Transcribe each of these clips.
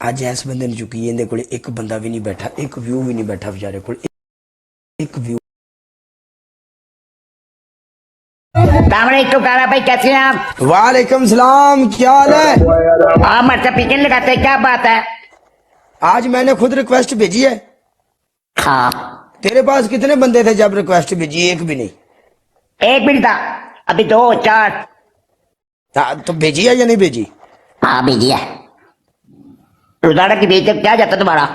ਅੱਜ ਇਸ ਬੰਦੇ ਨੂੰ ਚੁੱਕੀ ਇਹਦੇ ਕੋਲ ਇੱਕ ਬੰਦਾ ਵੀ ਨਹੀਂ ਬੈਠਾ, ਇੱਕ ਵਿਊ ਵੀ ਨਹੀਂ ਬੈਠਾ ਵਿਚਾਰੇ ਕੋਲ, ਇੱਕ ਵਿਊ। काला भाई कैसे हैं आप? वालेकुम सलाम, क्या हाल है? आप मरचा पीके लगाते हैं, क्या बात है? आज मैंने खुद रिक्वेस्ट भेजी है। हाँ, तेरे पास कितने बंदे थे जब रिक्वेस्ट भेजी? एक भी नहीं। एक मिनट था, अभी 2 4। हाँ, तो भेजी है या नहीं भेजी? हाँ भेजिए। रोजाना की भेज क्या जाता तुम्हारा?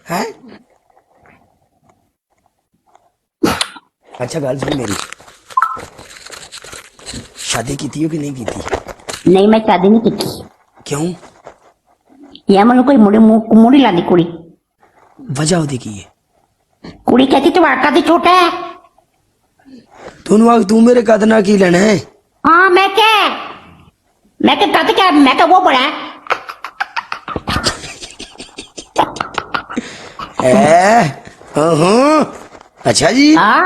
है? अच्छा गल सुन मेरी, शादी की थी हो कि नहीं की थी? नहीं, मैं शादी नहीं की। क्यों? या मैंने कोई मुड़ी ला दी कुड़ी। वजह होती की है? कुड़ी कहती तुम्हारा कद छोटा है। तू मेरे कद ना की लेना है? हाँ मैं कद क्या, मैं क्या वो बड़ा है। अच्छा जी। हाँ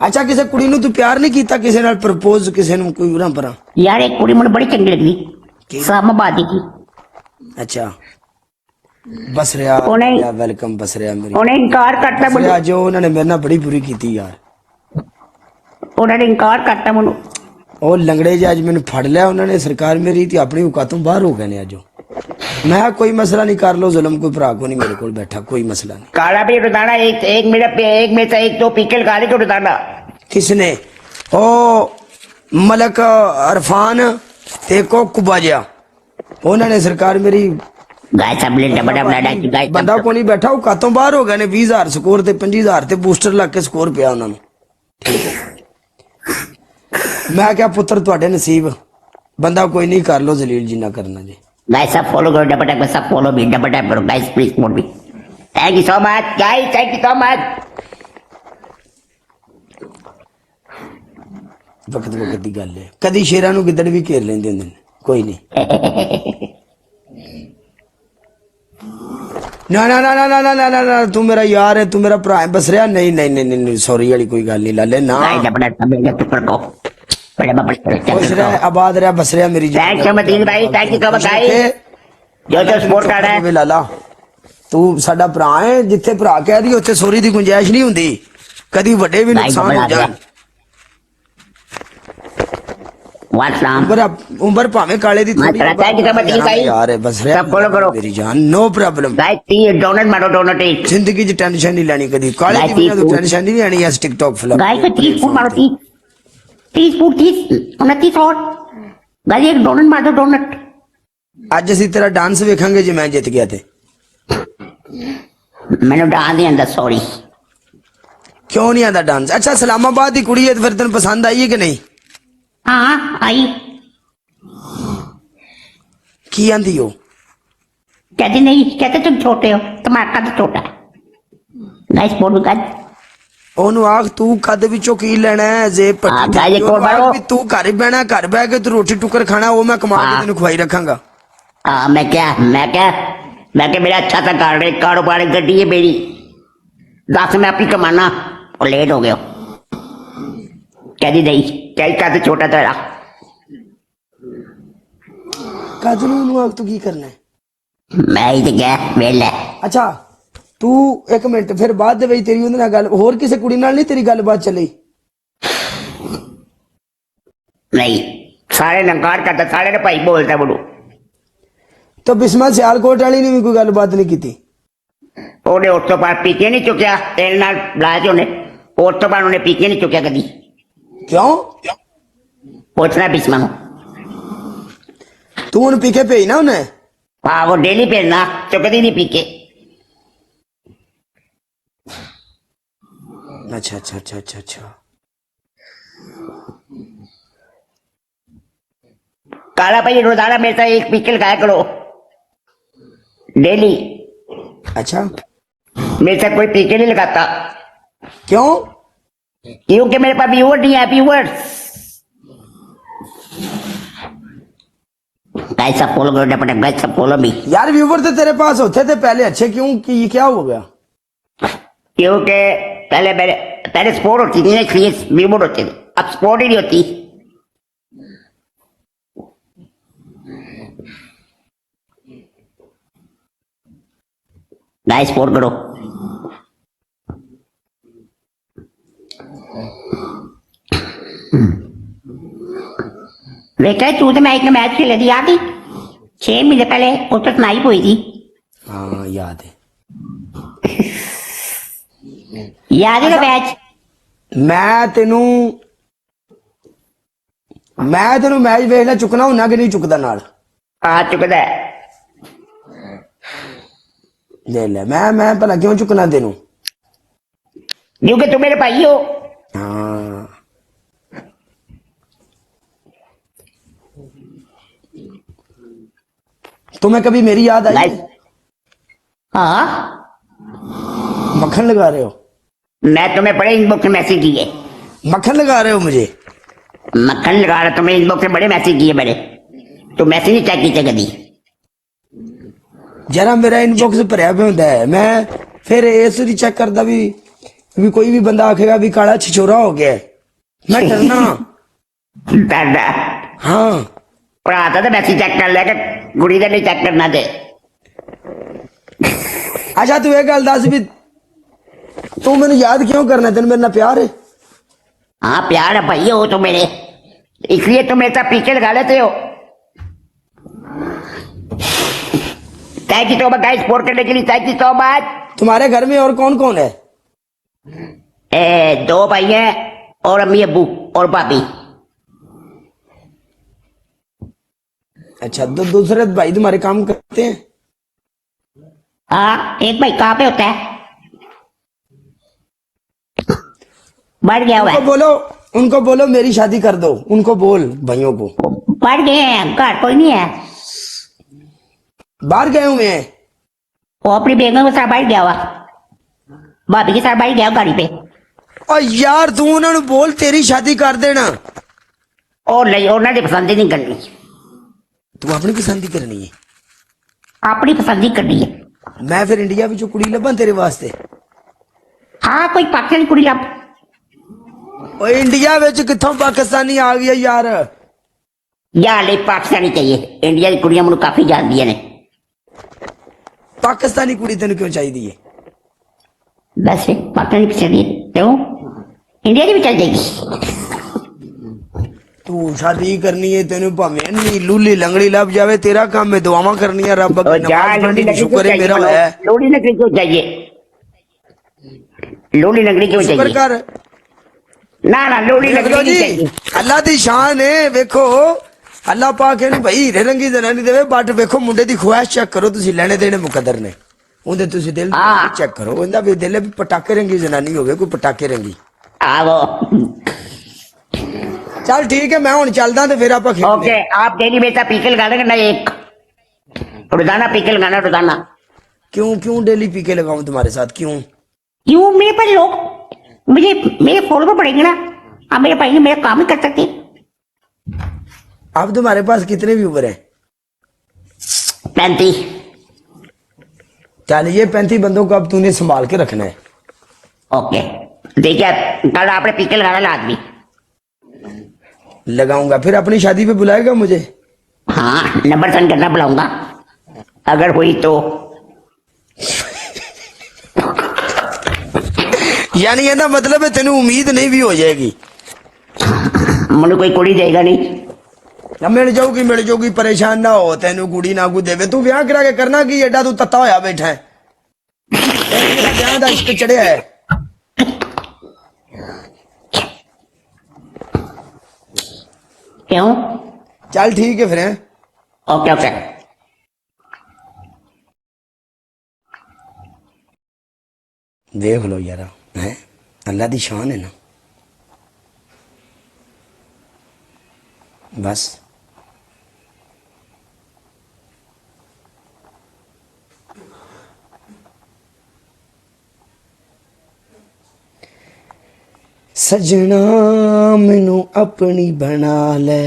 अच्छा, किसी कुड़ी नु तू प्यार नहीं कीता? किसी नाल प्रपोज किसी नु कोई उरा परा? यार एक कुड़ी मुझे बड़ी चंगी लगी, इस्लामाबादी की। अच्छा, बसरिया वेलकम बसरिया मेरी। उन्हें इनकार करता बसरिया जो उन्होंने मेरे नाल बड़ी बुरी की यार। उन्होंने इनकार करता मुझे। ਉਹ ਲੰਗੜੇ ਜੇ ਅੱਜ ਮੈਨੂੰ ਫੜ ਲਿਆ ਉਹਨਾਂ ਨੇ, ਸਰਕਾਰ ਮੇਰੀ ਤੇ ਆਪਣੀ ਔਕਾਤੋਂ ਬਾਹਰ ਹੋ ਗਏ ਨੇ ਅੱਜ। मैं कोई मसला नहीं, कर लो जुल्म, कोई भरा को नहीं मेरे को बैठा, कोई मसला नहीं। काला भी रोजाना एक में से एक 2 पीके गाली को रोजाना। किसने? ओ मलक अरफान ते को कुबाजा, उन्होंने सरकार मेरी बंदा को नहीं बैठा, औकातों बाहर हो गए ने। 20,000 स्कोर ते 25,000 ते बूस्टर लग के स्कोर पिया उन्होंने। मैं क्या पुत्र तुहाडे नसीब, बंदा कोई नहीं, कर लो जलील जिन्ना करना जी। गाइस सब फॉलो करो, डबल टैप सब फॉलो भी, डबल टैप करो गाइस प्लीज, मोड भी। Thank you so much guys, thank you so much. वक्त वक्त की गल है, कदी शेरां नूं गिद्दड़ भी घेर लेंदे हुंदे ने, कोई नहीं। ना ना ना ना ना ना ना ना, तू मेरा यार है, तू मेरा भरा है बसरिया। नहीं नहीं नहीं नहीं, सॉरी वाली कोई गल नहीं लाले ना। डबल टैप करो, खुश रह, आबाद रह बसरिया मेरी। थैंक यू मदीन भाई, thank you so much guys, जो सपोर्ट कर रहा है। लाला तू साडा भरा है, जिथे भरा कह दी उत्थे सॉरी दी गुंजाइश नहीं हुंदी, कदी वड्डे भी नुकसान हो जाण। उम्र भावे काले दी थोड़ी यार है बसरिया, सब फॉलो करो मेरी जान, नो प्रॉब्लम। गाइस डोनेट मारो, डोनेट। जिंदगी च टेंशन नहीं लेनी कदी, काले दी वजह तो टेंशन नहीं लेनी। इस टिकटॉक फिल्म गाइस 30 फुट मारो, 30 फुट 29 और गाइस एक डोनेट मार दो, डोनेट। ਅੱਜ ਅਸੀਂ ਤੇਰਾ ਡਾਂਸ ਵੇਖਾਂਗੇ ਜੇ ਮੈਂ ਜਿੱਤ ਗਿਆ ਤੇ। ਮੈਨੂੰ ਡਾਂਸ ਨਹੀਂ ਆਂਦਾ, ਸੌਰੀ। ਕਿਉਂ ਨਹੀਂ ਆਂਦਾ ਡਾਂਸ? ਅੱਛਾ ਇਸਲਾਮਾਬਾਦ ਦੀ ਕੁੜੀ ਹੈ ਤੇ ਫਿਰ ਤੈਨੂੰ ਪਸੰਦ ਆਈ ਹੈ ਕਿ ਨਹੀਂ? हाँ आई। ਕੀ ਆਂਦੀ ਹੋ? कहती नहीं, कहते तुम छोटे हो, तुम्हारा कद छोटा है। गाइस बोल गाइस, ਉਹਨੂੰ ਆਖ ਤੂੰ ਕਦ ਵਿੱਚੋਂ ਕੀ ਲੈਣਾ ਹੈ? ਜੇ ਤੂੰ ਘਰ ਹੀ ਬਹਿਣਾ, ਘਰ ਬਹਿ ਕੇ ਤੂੰ ਰੋਟੀ ਟੁੱਕਰ ਖਾਣਾ, ਉਹ ਮੈਂ ਕਮਾ ਕੇ ਤੈਨੂੰ ਖਵਾਈ ਰੱਖਾਂਗਾ। मैं क्या मेरा अच्छा सा कारोबार गड्डी है मेरी, 10 में अपनी कमाना और लेट हो गया। कहती नहीं, क्या कद छोटा तेरा? ਕਦ ਨੂੰ ਉਹਨੂੰ ਆਖ ਤੂੰ ਕੀ ਕਰਨਾ ਹੈ? मैं ही तो क्या वेल है। ਅੱਛਾ ਤੂੰ ਇੱਕ ਮਿੰਟ, ਫਿਰ ਬਾਅਦ ਦੇ ਵਿੱਚ ਤੇਰੀ ਉਹਦੇ ਨਾਲ ਗੱਲ, ਹੋਰ ਕਿਸੇ ਕੁੜੀ ਨਾਲ ਨਹੀਂ ਤੇਰੀ ਗੱਲਬਾਤ ਚੱਲੀ? नहीं, सारे नकार करता, सारे ने भाई बोलता बोलू। तो बिस्मा सियालकोट वाली ने भी कोई गलबात नहीं की? ਉਹਨੇ ਉਸ ਤੋਂ ਬਾਅਦ ਪੀਕੇ ਨਹੀਂ ਚੁੱਕਿਆ, ਤੇਰੇ ਨਾਲ ਬਲਾਜ ਉਹਨੇ, ਉਸ ਤੋਂ ਬਾਅਦ ਉਹਨੇ ਪੀਕੇ ਨਹੀਂ ਚੁੱਕਿਆ ਕਦੀ। क्यों? ਪੁੱਛਣਾ ਬਿਸਮਾ ਨੂੰ। तू उन्हें पीके भेजना उन्हें? हाँ वो डेली भेजना, चुकती नहीं पीके। अच्छा अच्छा अच्छा अच्छा अच्छा। काला भाई रोजाना मेरे साथ एक पीके लगाया करो डेली। अच्छा मेरे साथ कोई पीके नहीं लगाता। क्यों? क्योंकि मेरे पास व्यूअर नहीं है, व्यूअर्स। गाइस सब फॉलो करो, डपट गाइस सब फॉलो भी। यार व्यूवर तो तेरे पास होते थे पहले अच्छे, क्यों कि ये क्या हो गया? क्योंकि पहले स्पोर्ट होती थी ना, इसलिए व्यूअर होते थे, अब स्पोर्ट ही नहीं होती। गाइस सपोर्ट करो। बेटा तू तो मैं एक मैच खेले थी याद ही 6 महीने पहले उस तो स्नाइप हुई थी। हाँ याद है। याद है ना मैच? मैं तेनू मैच वेख ला चुकना हुना कि नहीं चुकदा नाल आ चुकता है। ले ले मैं भला क्यों चुकना तेनू? क्योंकि तुम मेरे भाई हो। हाँ तुम्हें कभी मेरी याद आई गाइस है? हाँ मक्खन लगा रहे हो? मैं तुम्हें बड़े इनबॉक्स में मैसेज किए। मक्खन लगा रहे हो मुझे? मक्खन लगा रहा तुम्हें इनबॉक्स में बड़े मैसेज किए मैंने। तो मैसेज नहीं चेक कीते कभी? जरा मेरा इनबॉक्स भरिया पे होता है, मैं फिर इस नहीं चेक करता भी कोई भी बंदा आखेगा भी काला छिछोरा हो गया है। मैं डरना। दादा हाँ और आता तो मैसेज चेक कर लेगा गुड़ी का नहीं चेक करना दे। अच्छा तू एक गल दस भी तू मैंने याद क्यों करना? तेन मेरे ना प्यार है? हाँ प्यार है भाई हो तो मेरे, इसलिए तुम मेरे साथ पीछे लगा लेते हो। Thank you so much guys support करने के लिए, थैंक यू सो मच। तुम्हारे घर में और कौन कौन है? 2 भाई हैं और अम्मी अब्बू और भाभी। अच्छा दूसरे भाई तुम्हारे काम करते हैं? हाँ एक भाई कहाँ पे होता है? बढ़ गया हुआ उनको बोलो मेरी शादी कर दो। उनको बोल भाइयों को। बढ़ गए हैं, घर कोई नहीं है, बाहर गए हुए हैं। वो अपनी बेगम के साथ बाहर गया हुआ, भाभी के साथ बाहर गया गाड़ी पे। और यार तू उन्होंने बोल तेरी शादी कर देना। और नहीं उन्होंने पसंद ही नहीं करनी, तू अपनी पसंद ही करनी है? अपनी पसंद ही करनी है। मैं फिर इंडिया में कुड़ी लभा तेरे वास्ते? हाँ कोई पाकिस्तानी कुड़ी लब। और इंडिया में कितों पाकिस्तानी आ गया यार? यार ले पाकिस्तानी चाहिए, इंडिया की कुड़ियां मुझे काफी जान दिया ने। पाकिस्तानी कुड़ी तेन क्यों चाहिए? वैसे पाकिस्तानी पीछे दिए क्यों, इंडिया की भी चल जाएगी। तू शादी करनी है तेन भावे नहीं लूली लंगड़ी लभ जावे, तेरा काम है दुआवा करनी है रब और जा लोड़ी लकड़ी क्यों शुक्र है मेरा चाहिए? है। लोड़ी लकड़ी क्यों चाहिए? लोड़ी लकड़ी क्यों शुक्र चाहिए? कर। ना ना लोड़ी लकड़ी देखो नहीं जी चाहिए। अल्लाह दी शान है। वेखो अल्लाह पाक है भाई हीरे रंगी जनानी देवे, बट वेखो मुंडे दी ख्वाहिश चेक करो तुसी, लेने देने मुकद्दर ने उनदे तुसी दिल हाँ। चेक करो। उनदा भी दिल भी पटाके रंगी जनानी होवे, कोई पटाके रंगी। आओ चल ठीक है मैं हुन चलदा ते फिर आपां खेलदे। ओके आप डेली बेटा पीके लगाना करना, एक रोजाना पीके लगाना रोजाना। क्यों क्यों डेली पीके लगाऊं तुम्हारे साथ क्यों? क्यों मेरे पर लोग मुझे मेरे फॉलोवर पड़ेंगे ना, अब मेरे भाई ने मेरा काम ही कर सकते। अब तुम्हारे पास कितने व्यूवर हैं? 35। चल ये 35 बंदों को अब तूने संभाल के रखना है। ओके देखिए कल आपने पीके लगाना ला आदमी। लगाऊंगा। फिर अपनी शादी पे बुलाएगा मुझे? हाँ नंबर सेंड करना बुलाऊंगा अगर हुई तो। यानी ये ना मतलब है तेनू उम्मीद नहीं भी हो जाएगी? मुझे कोई कुड़ी देगा नहीं। मिल जाऊगी परेशान ना हो। तेनू कुड़ी ना को देवे तू ब्याह करा के करना कि एडा तू तत्ता होया बैठा है? ब्याह दा इश्क चढ़िया है। क्यों? चल ठीक है फिर हैं? Okay okay. देख लो यार है अल्लाह दी शान है ना। बस सजना मैनू अपनी बना ले।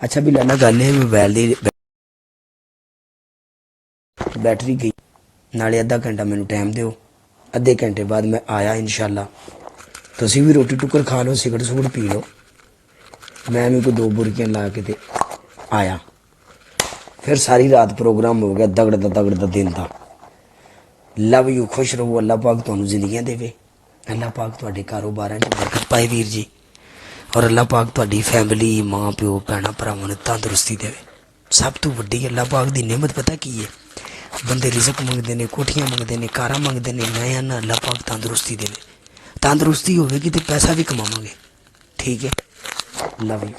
अच्छा भी लाना गल है मोबाइल दी बैटरी गई नाले अद्धा घंटा मैनू टाइम दिओ, अद्धे घंटे बाद मैं आया इंशाल्लाह। तुसीं भी रोटी टुकर खा लो, सिगरट सुगरट पी लो, मैं भी कोई 2 बुरकियां ला के ते आया। फिर सारी रात प्रोग्राम हो गया, दगड़ दिन था। लव यू, खुश रहो, अल्लाह पाक तुहानू जिंदगियां देवे, अल्लाह पाक तुहाडे कारोबारां च बरकत पाए वीर जी, और अल्लाह पाक तुहाडी फैमिली माँ प्यो भैणां भरावां नूं तंदुरुस्ती देवे। सब तो वड्डी अल्लाह पाक दी नेमत पता की है? बंदे रिजक मंगते ने, कोठियां मंगते ने, कारां मंगते ने, मैं आना अल्लाह पाक तंदुरुस्ती देवे। तंदुरुस्ती होवेगी तो पैसा भी कमावांगे। ठीक है, लव यू।